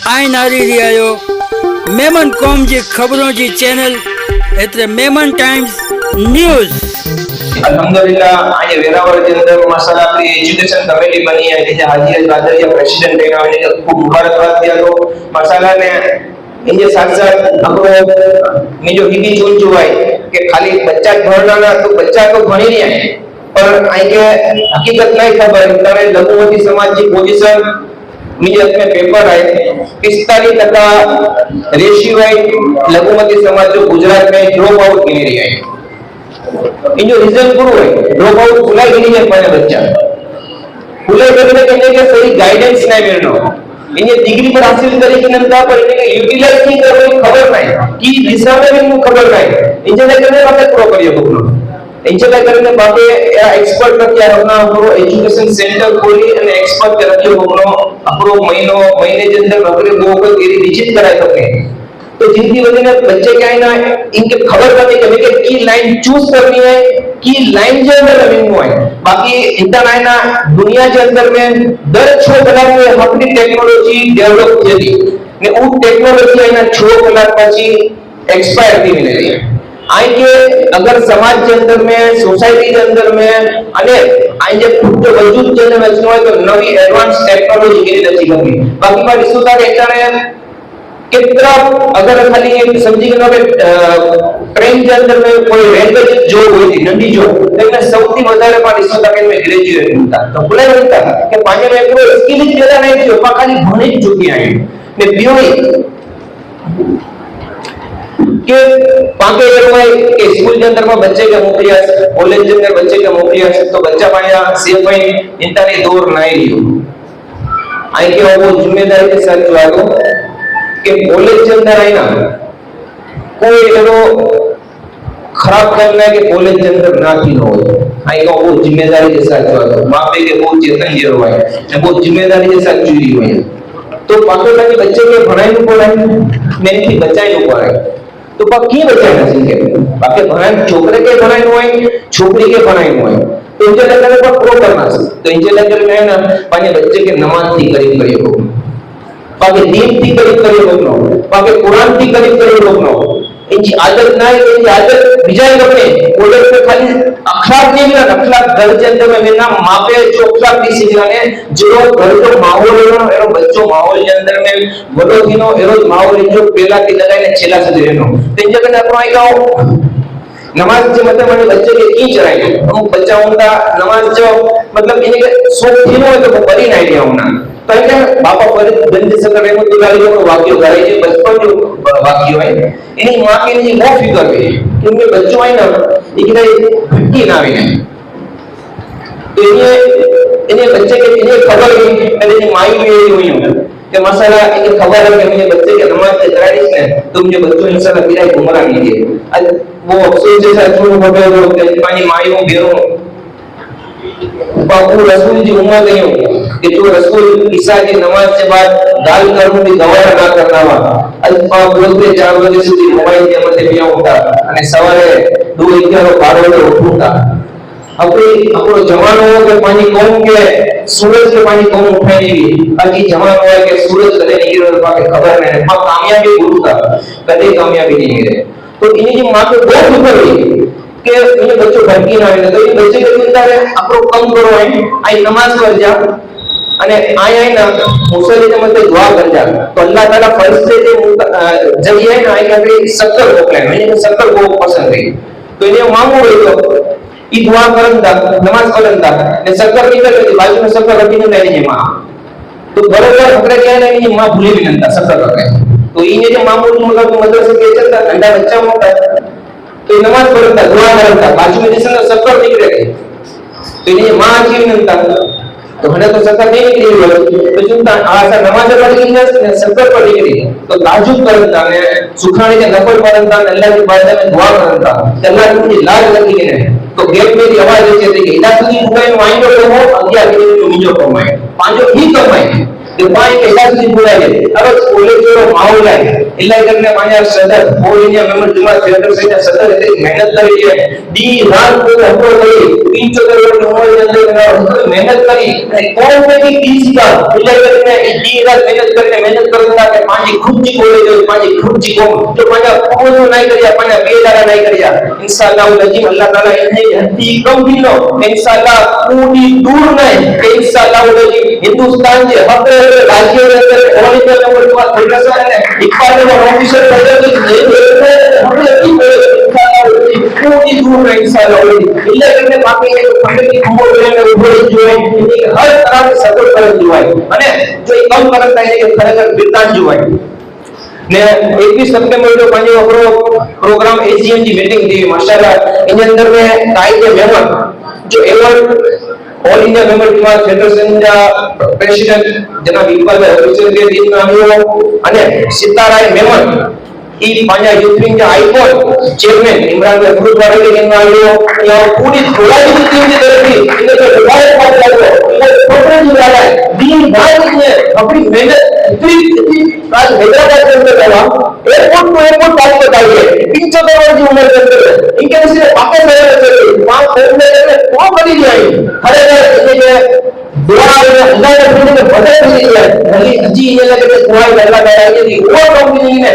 आइन आ रही आयो मेमन कौम जी खबरों जी चैनल एतरे मेमन टाइम्स न्यूज़। अल्हम्दुलिल्लाह आज वेरावळ के अंदर माशाल्लाह अपनी एजुकेशन कमेटी बनी है जिसे हाजी कादरिया प्रेसिडेंट है मैंने खूब मुबारकबाद दिया तो माशाल्लाह ने इनके साथ साथ अपनो में जो हिंदी चुन चुका है कि खाली बच्चा भरना ना तो बच्चा तो भणी नहीं है पर आई के हकीकत नहीं खबर तने लघुमती समाज की पोजीशन मुझे में पेपर है 45% रेशियो है लघुमती समाज जो गुजरात में ड्रॉप आउट गिनी रही है। इन जो रीजन गुरु है ड्रॉप आउट खुला गिनी है पहले बच्चा खुले करने के लिए सही गाइडेंस नहीं मिलना इन्हें डिग्री पर हासिल करे कि नंतर पर इन्हें यूटिलाइज नहीं कर रही खबर नहीं कि दिशा में भी खबर नहीं इंजन करने बातें प्रो करिए बुकनो इंजन करने बातें या एक्सपर्ट का क्या अपना पूरा एजुकेशन सेंटर खोली અને एक्सपर्ट के रखियो बुकनो अपरो महीने के अंदर नौकरी दो को तेरी विजिट कराए सकते तो जिंदगी वजह ने बच्चे क्या है ना इनके खबर करने के लिए की लाइन चूज करनी है की लाइन जो है रनिंग है बाकी इंटर है ना दुनिया के अंदर में दर 6 कलाक में अपनी टेक्नोलॉजी डेवलप थी ने वो टेक्नोलॉजी है ना 6 कलाक પછી एक्सपायर थी मिले रही है आई के अगर समाज के अंदर में सोसाइटी के अंदर में अने आई जे खुद वजूद जनरेशन है तो नवी एडवांस टेक्नोलॉजी के लिए अच्छी करनी बाकी बात इसको तारे इंटरनेट कितना अगर खाली एक समझी के नवे ट्रेन के अंदर में कोई रेलवे जो हुई थी नंदी जो लेकिन સૌથી વધારે પણ इसको ताके में ग्रेजुएट होता तो बोले बोलता कि पांच में कोई स्किल જ પેદા નહીં થયો પણ ખાલી ભણી જ ચૂકી આઈ ને બીઓઈ કે पाके एरवाय के स्कूल के अंदर में बच्चे के मोकलिया कॉलेज के अंदर बच्चे के मोकलिया तो बच्चा पाया सेफ है इंटरनेट दूर नहीं लियो आई के वो जिम्मेदारी के साथ जो आगो कि कॉलेज के अंदर है ना कोई एरो खराब करना है कि कॉलेज के अंदर ना की हो आई का वो जिम्मेदारी के साथ जो आगो माँ पे के बहुत चेतन जरूर है ने बहुत जिम्मेदारी के साथ चुरी हुई है तो पाकिस्तान के बच्चे के पढ़ाई को पढ़ाई मैंने की बचाई को पढ़ाई तो बाकी बचाना चाहिए बाकी भणाई छोकरे के भणाई होय छोकरी के भणाई होय तो इंजे लेकर पर प्रो करना है तो इंजे लेकर में ना पाने बच्चे के नमाज थी करीब करियो बाकी दीन थी करीब करियो लोगनो बाकी कुरान थी करीब करियो लोगनो इनकी आदत ना है इनकी आदत विजय करने कॉलेज में खाली अखलाक नहीं मिला अखलाक घर के अंदर में मेरा मापे जो अखलाक थी सीखने जो घर जो माहौल है एरो बच्चो माहौल के अंदर में बड़ो थीनो एरो माहौल जो पहला की लगाने छेला से रहनो तो इन जगह अपन आई गाओ नमाज जो मतलब मैंने बच्चे के की चराई हम बच्चा उनका नमाज जो मतलब इन्हें सोच थीनो है तो बड़ी ना आइडिया होना तो क्या बापा पर गंज से करे को दिवाली को वाक्य करे जो बचपन जो वाक्य है इन्हीं मां के लिए वो फिकर है क्योंकि बच्चों है ना इकरे भटकी ना आवे तो इन्हें बच्चे के इन्हें खबर है अरे माई भी हुई है कि मसाला इन्हें खबर है कि मेरे बच्चे के नमाज से कराई है तो मुझे बच्चों इंशाल्लाह मेरा गुमराह कीजिए वो अफसोस जैसा छोड़ हो गए वो पानी माईओ बेरो बाबू रसूल जी उम्र गयो कि जो रसूल ईसा की नमाज के बाद दाल कर्म भी गवारा ना करना वा अल्फा बोलते 4 बजे સુધી મોબાઈલ કે મતે પિયા હોતા અને સવારે 2:11 12 ઉઠતા આપણો જમાનો હોય કે પાણી કોમ કે सूरज के पानी कौन उठाएगी बाकी जमाना हुआ कि सूरज कदे नहीं गिरे बाकी खबर नहीं है कामयाबी बोलता कदे कामयाबी नहीं गिरे तो इन्हें जो मां को बहुत फिक्र हुई कि ये बच्चों भटकी ना आए तो ये बच्चे के चिंता है आपको कम करो है आई नमाज कर जा અને આય આય ના મુસલ્લી ને મતે દુઆ કર जा तो अल्लाह ताला फर्ज से जब ये ना आय के शक्कर मोकले मैंने शक्कर को पसंद है तो इन्हें मांगो है तो ई दुआ करंदा नमाज करंदा ने शक्कर निकल गई बाजू में शक्कर रखी ने लेनी मां तो बरोबर पकड़े क्या नहीं मां भूली भी नंदा शक्कर रखे तो इने जो मामूल मतलब मदरसे के चलता ठंडा बच्चा होता तो नमाज पढ़ता दुआ करता बाजू में जैसे शक्कर निकले तो इने मां आजी नंदा तो हने तो शक्कर नहीं निकली तो चिंता आसा नमाज पढ़ी ने शक्कर पढ़ी गई तो ताजुब करता ने सुखाने के नफल पढ़ता अल्लाह की बात में दुआ करता अल्लाह की लाज लगी ने तो गेट में भी आवाज ऐसे थी कि इदा सुधी मुकाई माइंडो कमो अगिया के जो मिजो कमाए पांचो ही कमाए तो पाई के इदा सुधी बुलाए अब कॉलेज जो माहौल है इल्ला करने माया सदर और इंडिया मेंबर जुमा थिएटर से सदर इतनी मेहनत करी है दी रात को हमको करी 3-4 करोड़ उम्र के अंदर मेहनत करी कौन में भी 30 का इल्ला करने दी रात मेहनत करने करता है पंहिंजी ख़ुदि जी कॉलेज हुई, पंहिंजी ख़ुदि जी क़ौम, जो पंहिंजा पूरो नहीं करिया, पंहिंजा बेदारा नहीं करिया, इंशाअल्लाह अज़ीम अल्लाह ताला इन्हें हथी कम ॾींदो, इंशाअल्लाह पूरी दूर नहीं, इंशाअल्लाह अज़ीम हिंदुस्तान जे हर राज्य के अंदर ऑल इंडिया लेवल पर प्रोफेसर है, इकबाल ऑफिसर पदक पूरी दूर में इंशाअल्लाह इल्ला करने बाकी है तो पंडित की खबर लेने उभो जो है हर तरह से सपोर्ट कर जो है અને જો એ કામ કરતા है કે ખરેખર બિરદાન જો है ને 21 સપ્ટેમ્બર जो पंहिंजो हिकिड़ो प्रोग्राम एजीएम जी मीटिंग थी माशाल्लाह इन अंदर में काई के मेंबर जो एवॉर्ड ऑल इंडिया मेंबर टीमा फेडरेशन जा प्रेसिडेंट जनाब इकबाल ऑफिसर के दिन में આવ્યો અને સિતારાય મેમન ई पांजा यूथ विंग के आइकॉन चेयरमैन इमरान महमूद वाले के दिन में આવ્યો या पूरी धुलाई की टीम की तरफ थी इन्हें तो धुलाई कर दिया इन्हें फोटो जी वाला है दिन रात ने अपनी मेहनत इतनी आज हैदराबाद के अंदर रहा एयरपोर्ट टू एयरपोर्ट टाइम बताइए 75 वर्ष की उम्र के अंदर इनके किसी पाकिस्तान में चले वहां खोलने के लिए कौन बड़ी जाए हर जगह दुआ में अल्लाह के फजल में बदल मिली है भली जी ये लगे कि दुआ में अल्लाह का ये थी वो कंपनी ने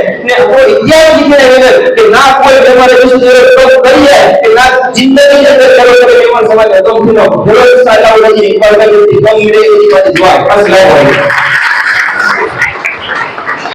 वो इतिहास लिखे है कि ना कोई हमारे विश्व तो करी है कि ना जिंदगी के अंदर करो तो मेहमान समाज खत्म थी नो बोलो इंशाअल्लाह जी इकबाल का जो कम मिले की दुआ अस्सलाम वालेकुम